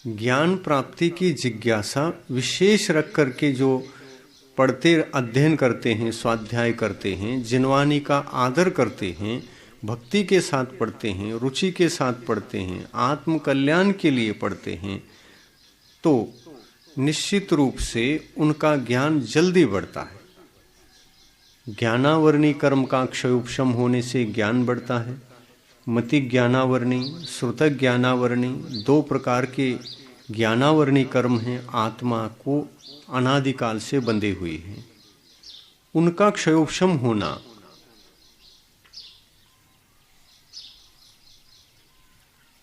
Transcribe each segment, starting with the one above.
ज्ञान प्राप्ति की जिज्ञासा विशेष रख करके जो पढ़ते अध्ययन करते हैं, स्वाध्याय करते हैं, जिनवानी का आदर करते हैं, भक्ति के साथ पढ़ते हैं, रुचि के साथ पढ़ते हैं, आत्म कल्याण के लिए पढ़ते हैं, तो निश्चित रूप से उनका ज्ञान जल्दी बढ़ता है। ज्ञानावरणी कर्म का क्षयोपशम होने से ज्ञान बढ़ता है। मति ज्ञानावरणी, श्रुत ज्ञानावरणी, दो प्रकार के ज्ञानावरणी कर्म हैं, आत्मा को अनादिकाल से बंधे हुए हैं। उनका क्षयोपशम होना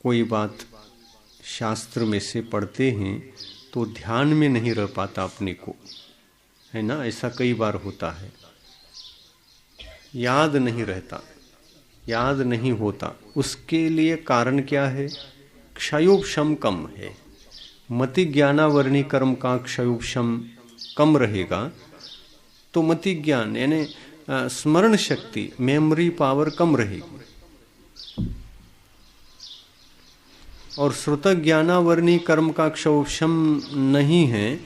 कोई बात शास्त्र में से पढ़ते हैं तो ध्यान में नहीं रह पाता अपने को, है ना, ऐसा कई बार होता है। याद नहीं रहता, याद नहीं होता। उसके लिए कारण क्या है? क्षयोपशम कम है। मति ज्ञानावरणी कर्म का क्षयोपशम कम रहेगा तो मति ज्ञान यानी स्मरण शक्ति, मेमोरी पावर कम रहेगी। और श्रुत ज्ञानावरणी कर्म का क्षयोपशम नहीं है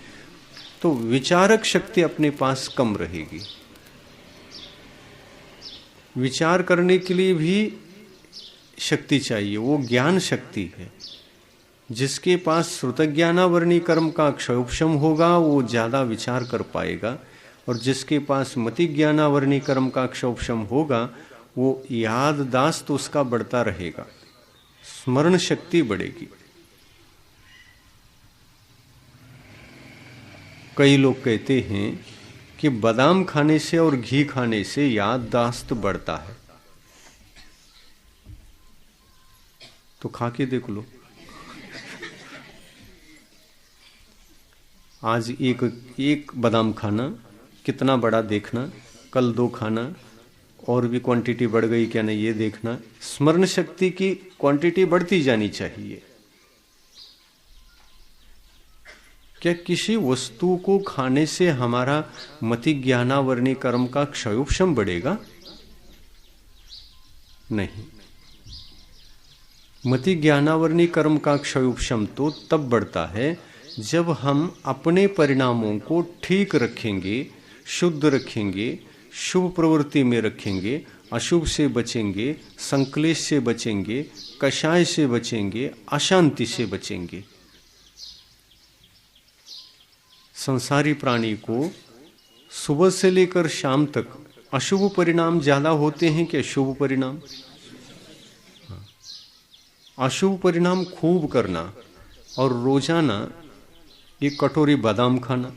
तो विचारक शक्ति अपने पास कम रहेगी। विचार करने के लिए भी शक्ति चाहिए, वो ज्ञान शक्ति है। जिसके पास श्रुत ज्ञानावरणी कर्म का क्षयोपशम होगा वो ज़्यादा विचार कर पाएगा, और जिसके पास मति ज्ञानावरणी कर्म का क्षयोपशम होगा वो याददाश्त उसका बढ़ता रहेगा, स्मरण शक्ति बढ़ेगी। कई लोग कहते हैं कि बादाम खाने से और घी खाने से याददाश्त बढ़ता है, तो खा के देख लो। आज एक बादाम खाना, कितना बड़ा देखना, कल 2 खाना, और भी क्वांटिटी बढ़ गई क्या नहीं ये देखना। स्मरण शक्ति की क्वांटिटी बढ़ती जानी चाहिए। क्या किसी वस्तु को खाने से हमारा मति ज्ञानावरणी कर्म का क्षयोपशम बढ़ेगा? नहीं। मति ज्ञानावरणी कर्म का क्षयोपशम तो तब बढ़ता है जब हम अपने परिणामों को ठीक रखेंगे, शुद्ध रखेंगे, शुभ प्रवृत्ति में रखेंगे, अशुभ से बचेंगे, संक्लेश से बचेंगे, कषाय से बचेंगे, अशांति से बचेंगे। संसारी प्राणी को सुबह से लेकर शाम तक अशुभ परिणाम ज्यादा होते हैं कि शुभ परिणाम? अशुभ परिणाम खूब करना और रोजाना एक कटोरी बादाम खाना।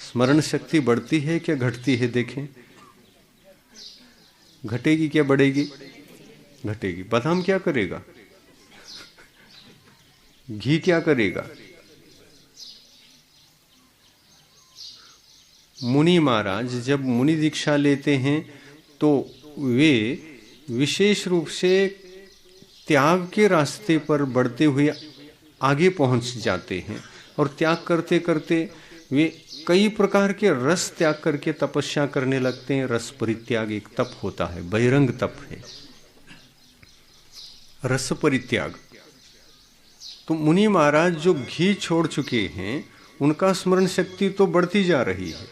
स्मरण शक्ति बढ़ती है क्या घटती है? देखें, घटेगी क्या बढ़ेगी? घटेगी। बादाम क्या करेगा? घी क्या करेगा? मुनि महाराज जब मुनि दीक्षा लेते हैं तो वे विशेष रूप से त्याग के रास्ते पर बढ़ते हुए आगे पहुंच जाते हैं, और त्याग करते करते वे कई प्रकार के रस त्याग करके तपस्या करने लगते हैं। रस परित्याग एक तप होता है, बहिरंग तप है रस परित्याग। तो मुनि महाराज जो घी छोड़ चुके हैं उनका स्मरण शक्ति तो बढ़ती जा रही है।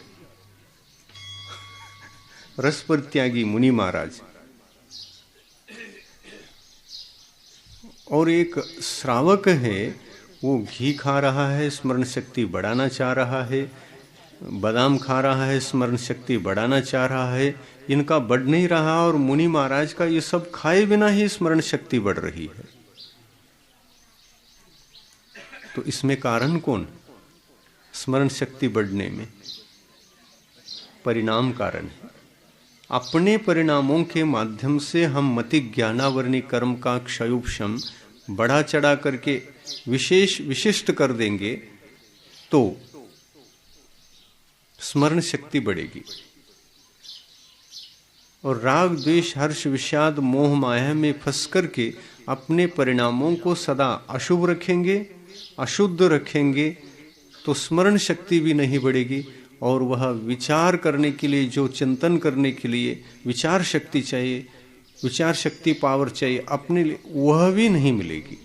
रस परित्यागी मुनि महाराज। और एक श्रावक है, वो घी खा रहा है, स्मरण शक्ति बढ़ाना चाह रहा है, बादाम खा रहा है, स्मरण शक्ति बढ़ाना चाह रहा है, इनका बढ़ नहीं रहा, और मुनि महाराज का ये सब खाए बिना ही स्मरण शक्ति बढ़ रही है। तो इसमें कारण कौन? स्मरण शक्ति बढ़ने में परिणाम कारण है। अपने परिणामों के माध्यम से हम मति ज्ञानावरणी कर्म का क्षयोपशम बढ़ा चढ़ा करके विशिष्ट कर देंगे तो स्मरण शक्ति बढ़ेगी। और राग द्वेष हर्ष विषाद मोह माया में फंस करके अपने परिणामों को सदा अशुभ रखेंगे, अशुद्ध रखेंगे तो स्मरण शक्ति भी नहीं बढ़ेगी, और वह विचार करने के लिए, जो चिंतन करने के लिए विचार शक्ति चाहिए, विचार शक्ति पावर चाहिए अपने लिए, वह भी नहीं मिलेगी।